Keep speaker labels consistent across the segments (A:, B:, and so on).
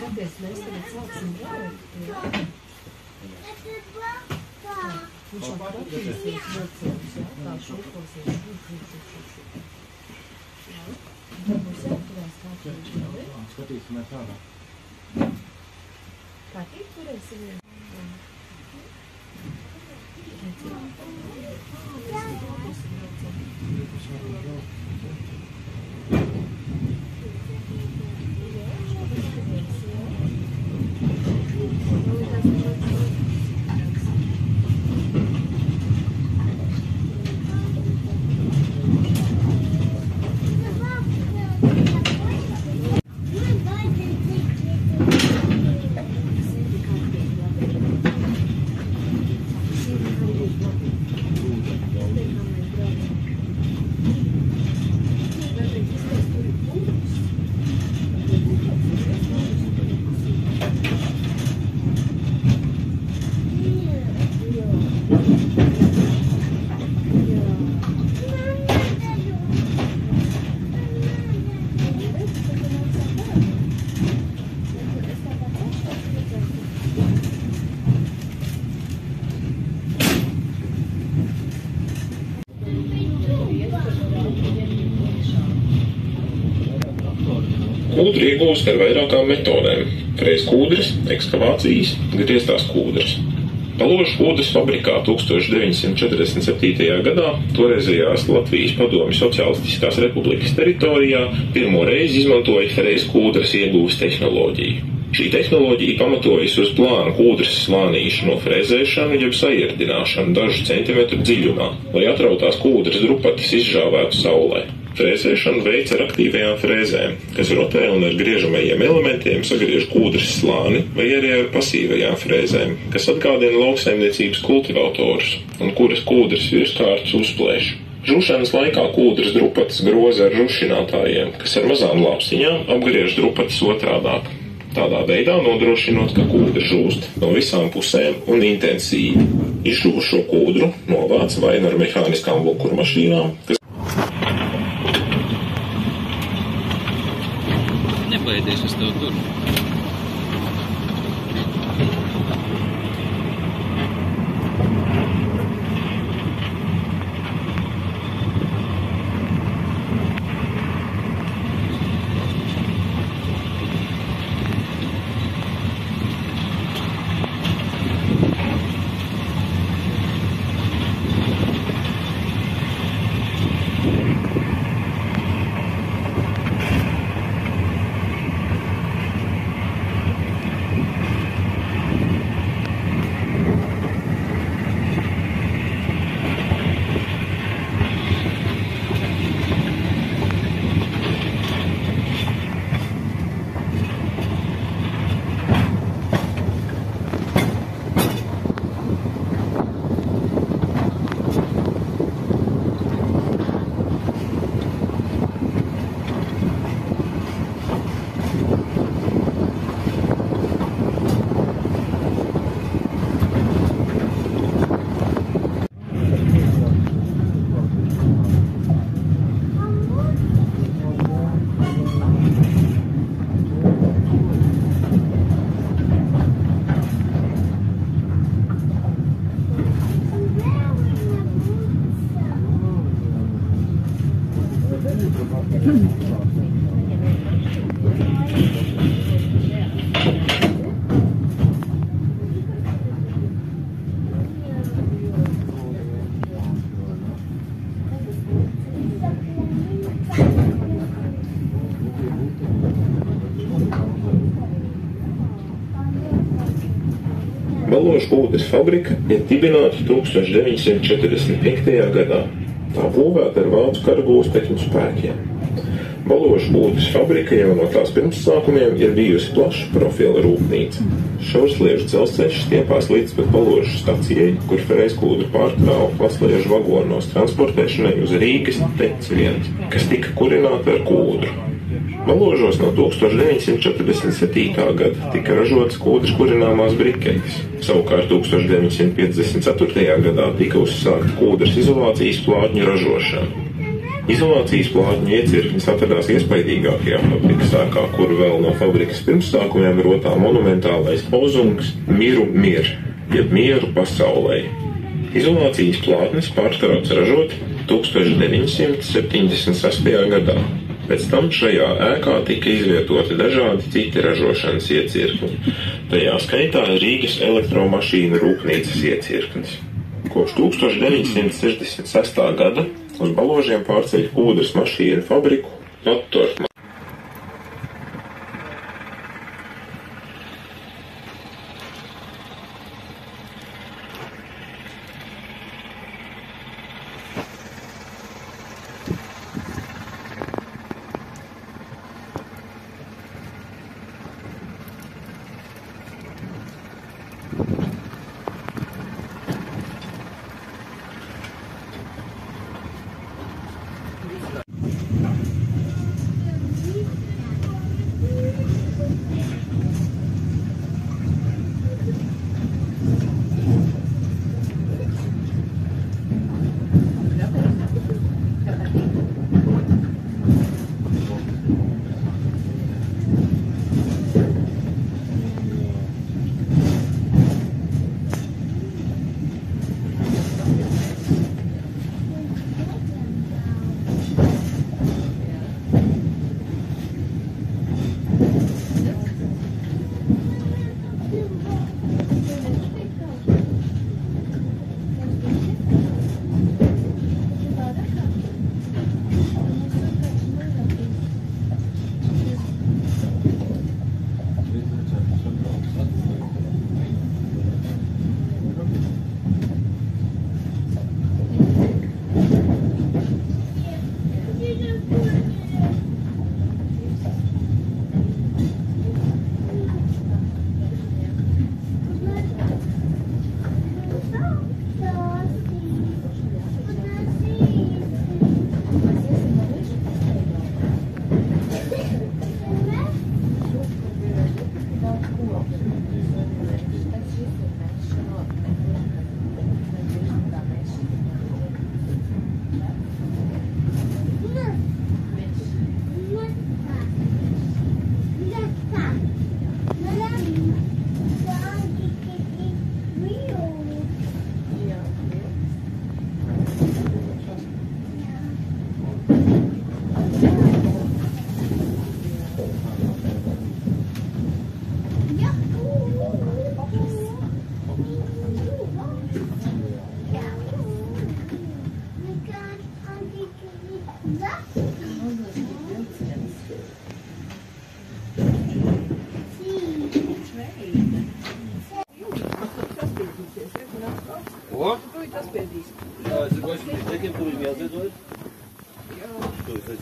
A: Kāpēc mēs tagad sāksim braukt? Viņš jau patīsies nocēlis, jā, tā šūkosies, Jā. Mums jāturās kā viņš nav, Skatīsimies tādā. Kā tik turēsimies?
B: Kūdru iegūst ar vairākām metodēm – frēzkūdras, ekskavācijas, grieztās kūdras. Paložu kūdras fabrikā 1947. gadā toreizējās Latvijas Padomju Sociālistiskās Republikas teritorijā pirmo reizi izmantoja frēzkūdras iegūves tehnoloģiju. Šī tehnoloģija pamatojas uz plānu kūdras slānīšu nofrēzēšanu jeb sairdināšanu dažu centimetru dziļumā, lai atrautās kūdras drupatas izžāvētu saulē. Frēzēšanu veic ar aktīvajām frēzēm, kas rotē un ar griežamajiem elementiem sagriež kūdras slāni, vai arī ar pasīvajām frēzēm, kas atgādina lauksaimniecības kultivatorus un kuras kūdras virskārtus uzplēš. Žušanas laikā kūdras drupatas groza ar žušinātājiem, kas ar mazām lapsiņām apgriež drupatas otrādāk. Tādā veidā nodrošinot, ka kūdra žūst no visām pusēm un intensīvi. Izžuvušo kūdru novāc vai ar mehāniskām lukurmašīnām, kas
C: Nebaidies uz tev tur.
B: Baložu kūdras fabrika ir dibināta 1945. gadā. Tā būvēta ar vācu karagūstekņu spēkiem. Baložu kūdras fabrika jau no tās pirmsākumiem ir bijusi plaša profila rūpnīca. Šaursliežu dzelzceļš stiepās līdz pat Baložu stacijai, kur frēzkūdru pārkrāva platsliežu vagonos transportēšanai uz Rīgas tecivienu, kas tika kurināta ar kūdru. Valožos no 1947. gada tika ražotas kūdras kurināmās briketes. Savukārt 1954. gadā tika uzsākta kūdras izolācijas plātņu ražošana. Izolācijas plātņu iecirknis atradās iespaidīgākajā fabrikas ēkā, kur vēl no fabrikas pirmsākumiem rotā monumentālais lozungs "Miru mir", jeb mieru pasaulē. Izolācijas plātnes pārtrauc ražot 1976. gadā. Pēc tam šajā ēkā tika izvietoti dažādi citi ražošanas iecirkņi. Tajā skaitā Rīgas elektromašīnu rūpnīcas iecirknis. Kopš 1966. gada uz Baložiem pārceļ kūdras mašīnu fabriku Nottorf.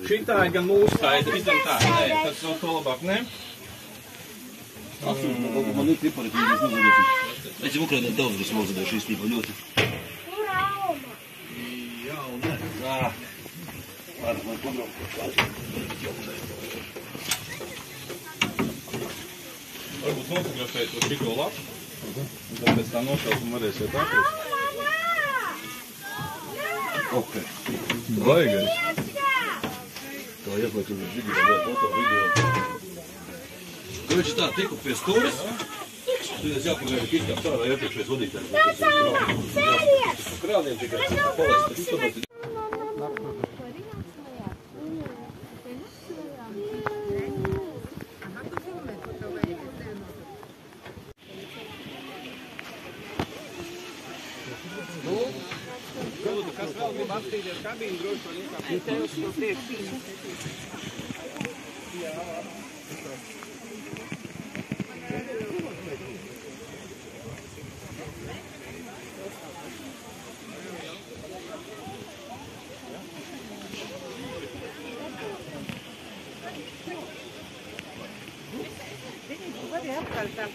D: Šitā ir gan mūsu taisa, visam tā, nē, tas no to labāk, ne?
E: Man ir tipari, ka mēs nozadosim. Es jau Ukrainā daudz, kas nozadošu īstenībā ļoti. Jā, un nē. Vārds man podrām.
D: Varbūt nofotografēt to šito lapu, un tad pēc tā nošaukumu varēsiet atrast.
E: Ok.
D: Vajagais.
E: Tā jāsliek uz video, foto video. Koreči tā, tiku pie stūres. Tad jāpagaida, ka izkāp sārā iepriekšējais vadītājs. Krāniem tikai palaist.
D: Kas vēl grib apstīties kabīnu, droši var iekāpt. Tev uz to priekšu. Vai apkārt tā.